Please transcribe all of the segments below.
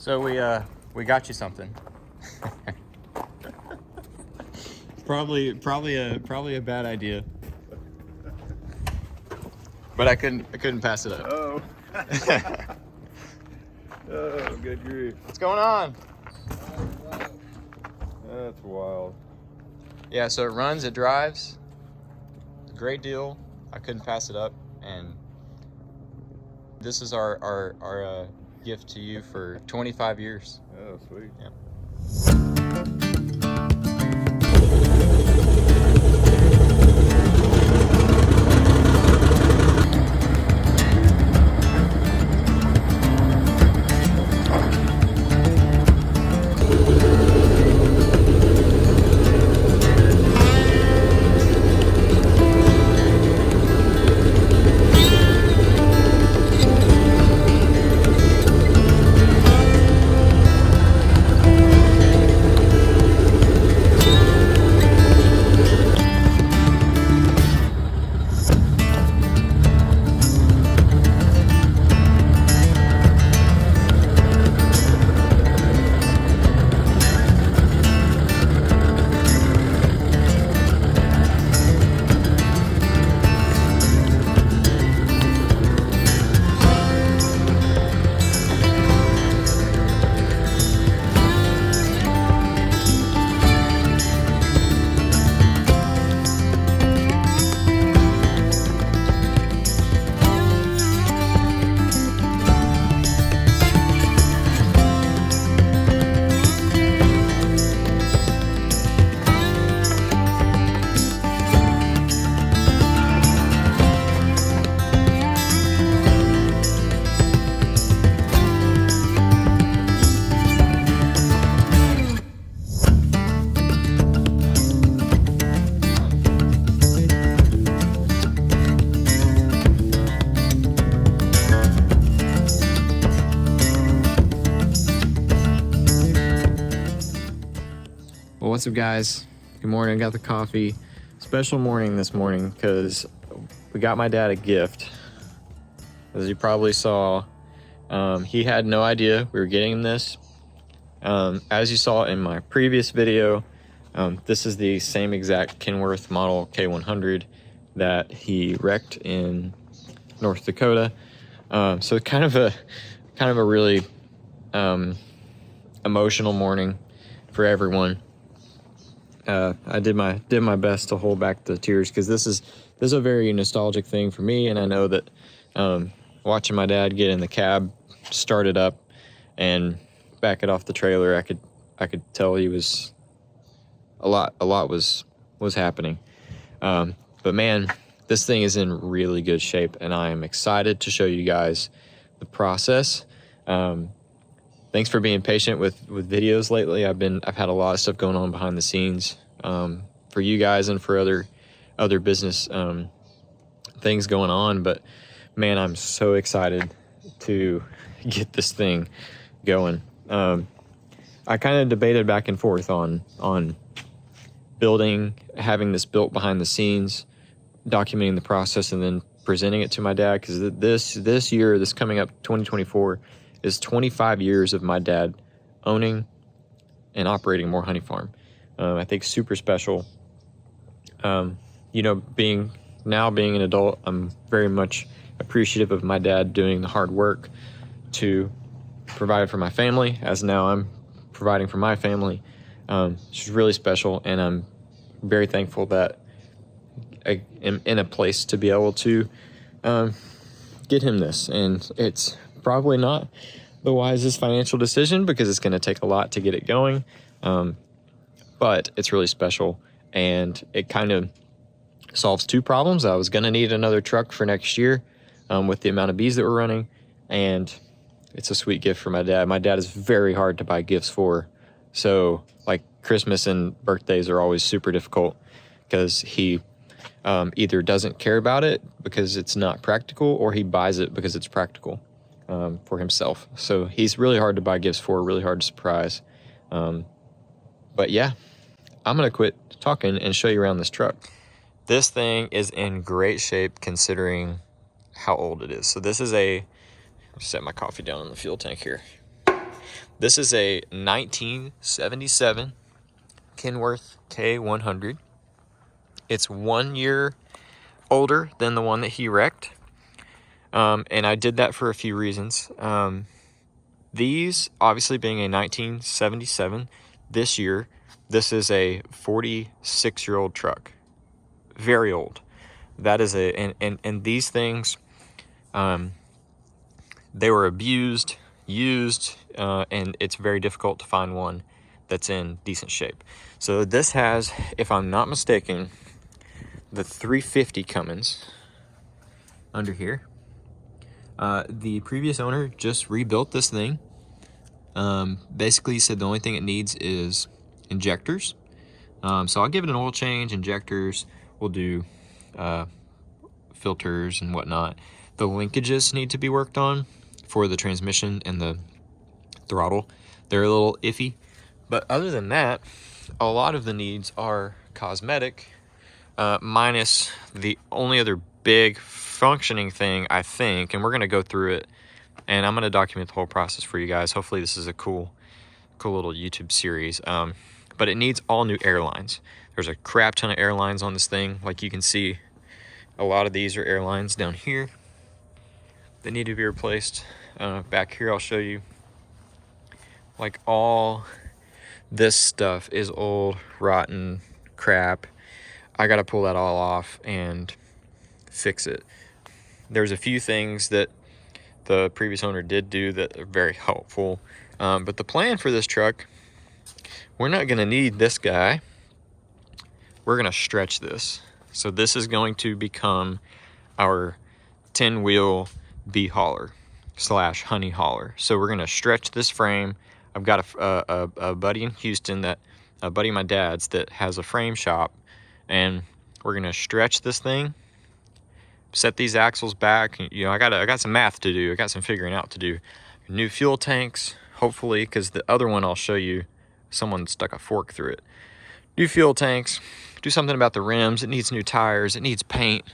So we got you something. probably a bad idea. But I couldn't pass it up. Oh. Oh, good grief. What's going on? That's wild. Yeah, so it runs, it drives. Great deal. I couldn't pass it up, and this is our gift to you for 25 years. Oh, sweet. Yeah. Well, what's up, guys? Good morning. I got the coffee. Special morning this morning because we got my dad a gift. As you probably saw, he had no idea we were getting him this. As you saw in my previous video, this is the same exact Kenworth model K100 that he wrecked in North Dakota. So kind of a really emotional morning for everyone. I did my best to hold back the tears because this is a very nostalgic thing for me, and I know that watching my dad get in the cab, start it up, and back it off the trailer, I could tell he was a lot was happening. But man, this thing is in really good shape, and I am excited to show you guys the process. Thanks for being patient with videos lately. I've had a lot of stuff going on behind the scenes for you guys and for other business things going on. But man, I'm so excited to get this thing going. I kind of debated back and forth on having this built behind the scenes, documenting the process, and then presenting it to my dad, because this year, this coming up 2024, is 25 years of my dad owning and operating More Honey Farm. I think super special. Being an adult, I'm very much appreciative of my dad doing the hard work to provide for my family, as now I'm providing for my family. It's really special, and I'm very thankful that I am in a place to be able to get him this. And it's probably not the wisest financial decision because it's going to take a lot to get it going. But it's really special, and it kind of solves two problems. I was going to need another truck for next year with the amount of bees that we're running, and it's a sweet gift for my dad. My dad is very hard to buy gifts for. So like Christmas and birthdays are always super difficult because he either doesn't care about it because it's not practical, or he buys it because it's practical for himself. So he's really hard to buy gifts for, really hard to surprise. But yeah, I'm going to quit talking and show you around this truck. This thing is in great shape considering how old it is. So this is I'll set my coffee down in the fuel tank here. This is a 1977 Kenworth K100. It's 1 year older than the one that he wrecked. And I did that for a few reasons. These, obviously being a 1977, this year, this is a 46-year-old truck. Very old. That is and these things, they were abused, used, and it's very difficult to find one that's in decent shape. So this has, if I'm not mistaken, the 350 Cummins under here. The previous owner just rebuilt this thing. Basically, he said the only thing it needs is injectors. So I'll give it an oil change, injectors. We'll do filters and whatnot. The linkages need to be worked on for the transmission and the throttle. They're a little iffy. But other than that, a lot of the needs are cosmetic, minus the only other big functioning thing, I think, and we're going to go through it, and I'm going to document the whole process for you guys. Hopefully this is a cool little YouTube series. But it needs all new airlines. There's a crap ton of airlines on this thing. Like you can see, a lot of these are airlines down here that need to be replaced. Back here, I'll show you. Like all this stuff is old, rotten crap. I got to pull that all off and fix it. There's a few things that the previous owner did do that are very helpful. But the plan for this truck, we're not going to need this guy. We're going to stretch this. So this is going to become our 10-wheel bee hauler / honey hauler. So we're going to stretch this frame. I've got a buddy in Houston, a buddy of my dad's, that has a frame shop, and we're going to stretch this thing, set these axles back. You know, I got some math to do. I got some figuring out to do. New fuel tanks, hopefully, because the other one I'll show you, someone stuck a fork through it. New fuel tanks, do something about the rims. It needs new tires, it needs paint.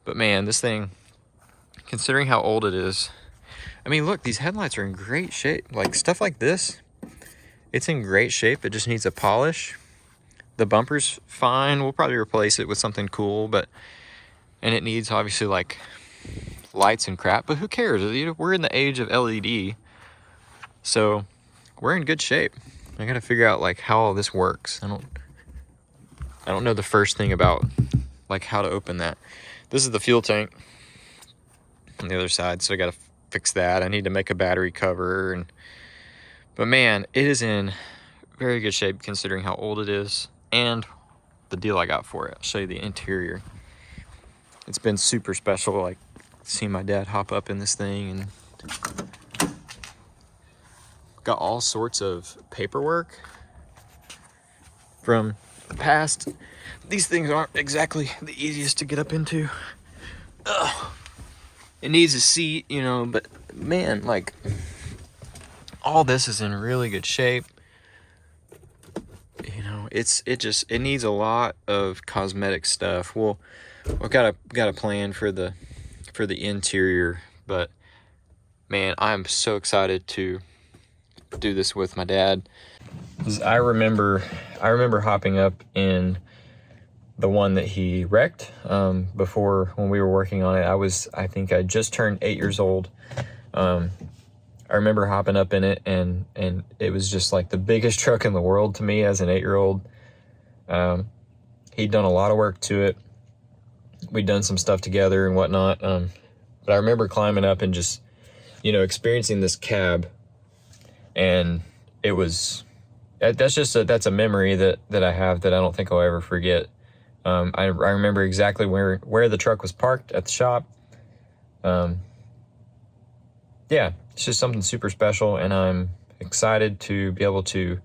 But man, this thing, considering how old it is, I mean, look, these headlights are in great shape. Like stuff like this, it's in great shape. It just needs a polish. The bumper's fine. We'll probably replace it with something cool, and it needs obviously like lights and crap, but who cares? We're in the age of LED, so we're in good shape. I gotta figure out like how all this works. I don't know the first thing about like how to open that. This is the fuel tank on the other side, so I gotta fix that. I need to make a battery cover, but man, it is in very good shape considering how old it is and the deal I got for it. I'll show you the interior. It's been super special, like seeing my dad hop up in this thing, and got all sorts of paperwork from the past. These things aren't exactly the easiest to get up into. Ugh. It needs a seat, you know, but man, like all this is in really good shape. You know, it needs a lot of cosmetic stuff. We've got a plan for the interior, but man, I'm so excited to do this with my dad. I remember hopping up in the one that he wrecked before, when we were working on it. I think I just turned 8 years old. I remember hopping up in it, and it was just like the biggest truck in the world to me as an 8-year-old. He'd done a lot of work to it. We'd done some stuff together and whatnot. But I remember climbing up and just, you know, experiencing this cab, and it was, that's a memory that I have that I don't think I'll ever forget. I remember exactly where the truck was parked at the shop. Yeah, it's just something super special, and I'm excited to be able to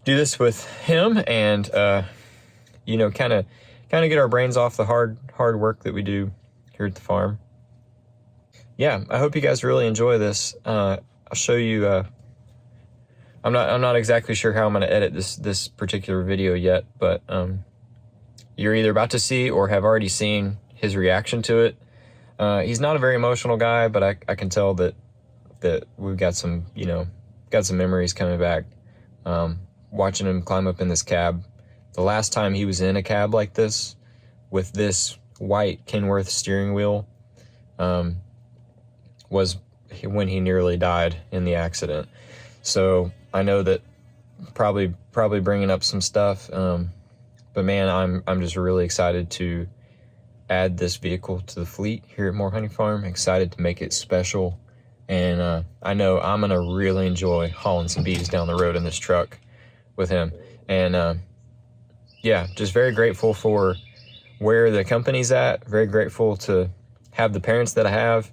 do this with him, and you know, kind of get our brains off the hard work that we do here at the farm. Yeah, I hope you guys really enjoy this. I'll show you. I'm not exactly sure how I'm going to edit this particular video yet, but you're either about to see or have already seen his reaction to it. He's not a very emotional guy, but I can tell that that we've got some, got some memories coming back. Watching him climb up in this cab. The last time he was in a cab like this, with this white Kenworth steering wheel, was when he nearly died in the accident. So I know that probably bringing up some stuff, but man, I'm just really excited to add this vehicle to the fleet here at More Honey Farm. Excited to make it special, and I know I'm gonna really enjoy hauling some bees down the road in this truck with him. And yeah, just very grateful for where the company's at. Very grateful to have the parents that I have,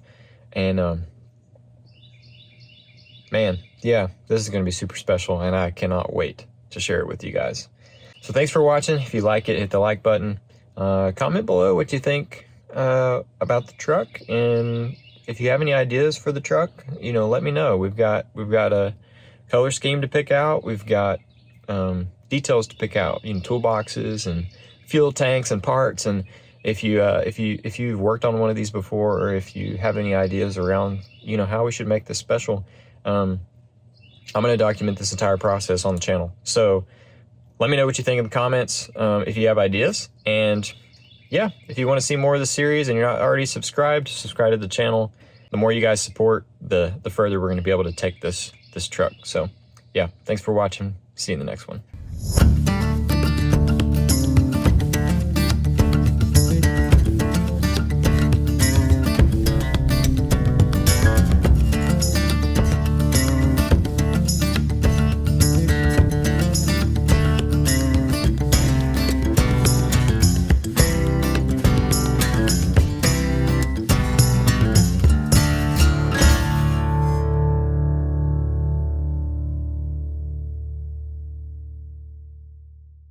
and man, yeah, this is gonna be super special, and I cannot wait to share it with you guys. So thanks for watching. If you like it, hit the like button. Comment below what you think about the truck, and if you have any ideas for the truck, let me know. We've got a color scheme to pick out. We've got details to pick out, toolboxes and fuel tanks and parts. And if you've worked on one of these before, or if you have any ideas around how we should make this special, I'm going to document this entire process on the channel. So let me know what you think in the comments, if you have ideas. And yeah, if you want to see more of the series and you're not already subscribed, subscribe to the channel. The more you guys support, the further we're going to be able to take this truck. So yeah, thanks for watching. See you in the next one.